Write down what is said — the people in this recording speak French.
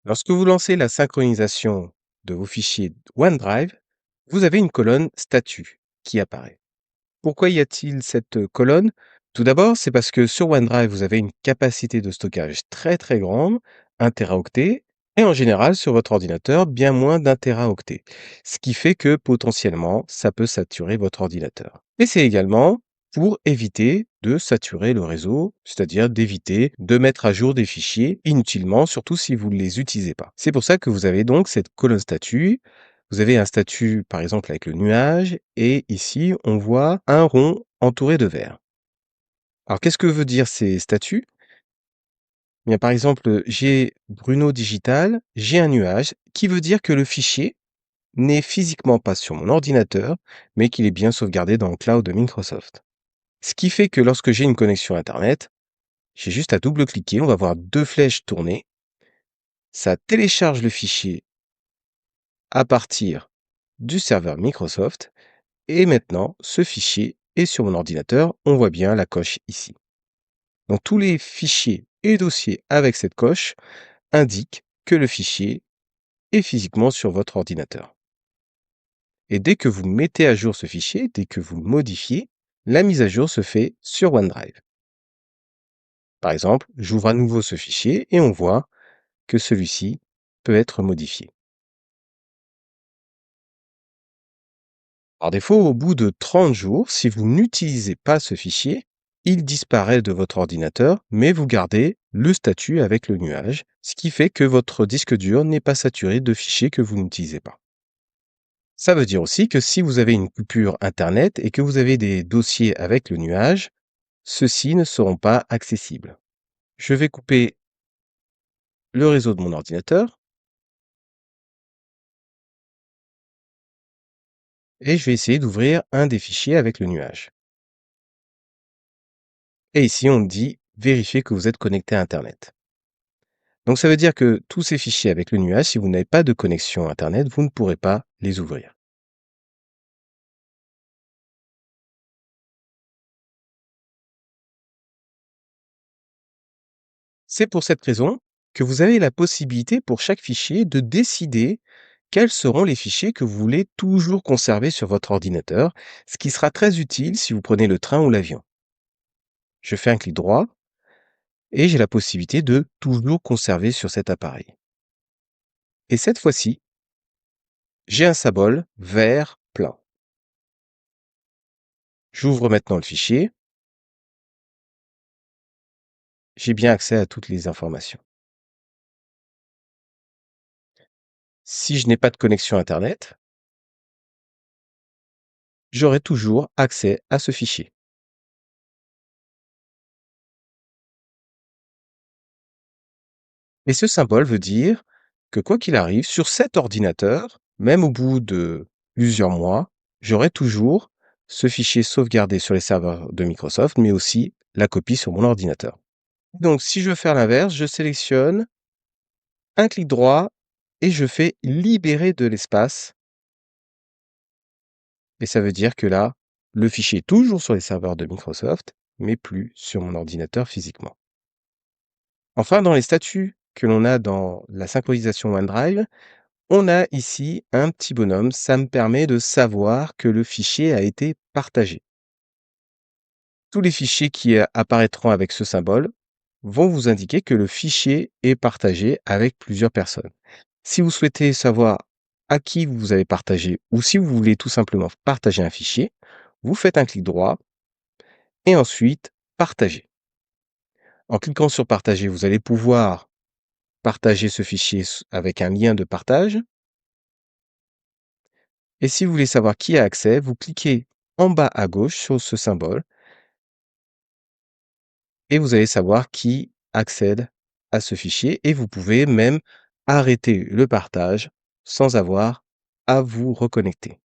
Lorsque vous lancez la synchronisation de vos fichiers OneDrive, vous avez une colonne statut qui apparaît. Pourquoi y a-t-il cette colonne? Tout d'abord, c'est parce que sur OneDrive, vous avez une capacité de stockage très très grande, 1 téraoctet, et en général sur votre ordinateur, bien moins d'1 téraoctet. Ce qui fait que potentiellement, ça peut saturer votre ordinateur. Et c'est également pour éviter de saturer le réseau, c'est-à-dire d'éviter de mettre à jour des fichiers inutilement, surtout si vous ne les utilisez pas. C'est pour ça que vous avez donc cette colonne statut. Vous avez un statut, par exemple, avec le nuage, et ici, on voit un rond entouré de vert. Alors, qu'est-ce que veut dire ces statuts? Eh bien, par exemple, j'ai Bruno Digital, j'ai un nuage, qui veut dire que le fichier n'est physiquement pas sur mon ordinateur, mais qu'il est bien sauvegardé dans le cloud de Microsoft. Ce qui fait que lorsque j'ai une connexion Internet, j'ai juste à double-cliquer, on va voir 2 flèches tourner. Ça télécharge le fichier à partir du serveur Microsoft. Et maintenant, ce fichier est sur mon ordinateur. On voit bien la coche ici. Donc, tous les fichiers et dossiers avec cette coche indiquent que le fichier est physiquement sur votre ordinateur. Et dès que vous mettez à jour ce fichier, dès que vous le modifiez, la mise à jour se fait sur OneDrive. Par exemple, j'ouvre à nouveau ce fichier et on voit que celui-ci peut être modifié. Par défaut, au bout de 30 jours, si vous n'utilisez pas ce fichier, il disparaît de votre ordinateur, mais vous gardez le statut avec le nuage, ce qui fait que votre disque dur n'est pas saturé de fichiers que vous n'utilisez pas. Ça veut dire aussi que si vous avez une coupure Internet et que vous avez des dossiers avec le nuage, ceux-ci ne seront pas accessibles. Je vais couper le réseau de mon ordinateur et je vais essayer d'ouvrir un des fichiers avec le nuage. Et ici, on me dit vérifier que vous êtes connecté à Internet. Donc ça veut dire que tous ces fichiers avec le nuage, si vous n'avez pas de connexion Internet, vous ne pourrez pas les ouvrir. C'est pour cette raison que vous avez la possibilité pour chaque fichier de décider quels seront les fichiers que vous voulez toujours conserver sur votre ordinateur, ce qui sera très utile si vous prenez le train ou l'avion. Je fais un clic droit et j'ai la possibilité de toujours conserver sur cet appareil. Et cette fois-ci, j'ai un symbole vert plein. J'ouvre maintenant le fichier. J'ai bien accès à toutes les informations. Si je n'ai pas de connexion Internet, j'aurai toujours accès à ce fichier. Et ce symbole veut dire que quoi qu'il arrive, sur cet ordinateur, même au bout de plusieurs mois, j'aurai toujours ce fichier sauvegardé sur les serveurs de Microsoft, mais aussi la copie sur mon ordinateur. Donc, si je veux faire l'inverse, je sélectionne un clic droit et je fais libérer de l'espace. Et ça veut dire que là, le fichier est toujours sur les serveurs de Microsoft, mais plus sur mon ordinateur physiquement. Enfin, dans les statuts que l'on a dans la synchronisation OneDrive, on a ici un petit bonhomme. Ça me permet de savoir que le fichier a été partagé. Tous les fichiers qui apparaîtront avec ce symbole vont vous indiquer que le fichier est partagé avec plusieurs personnes. Si vous souhaitez savoir à qui vous avez partagé ou si vous voulez tout simplement partager un fichier, vous faites un clic droit et ensuite partager. En cliquant sur partager, vous allez pouvoir partager ce fichier avec un lien de partage. Et si vous voulez savoir qui a accès, vous cliquez en bas à gauche sur ce symbole et vous allez savoir qui accède à ce fichier et vous pouvez même arrêter le partage sans avoir à vous reconnecter.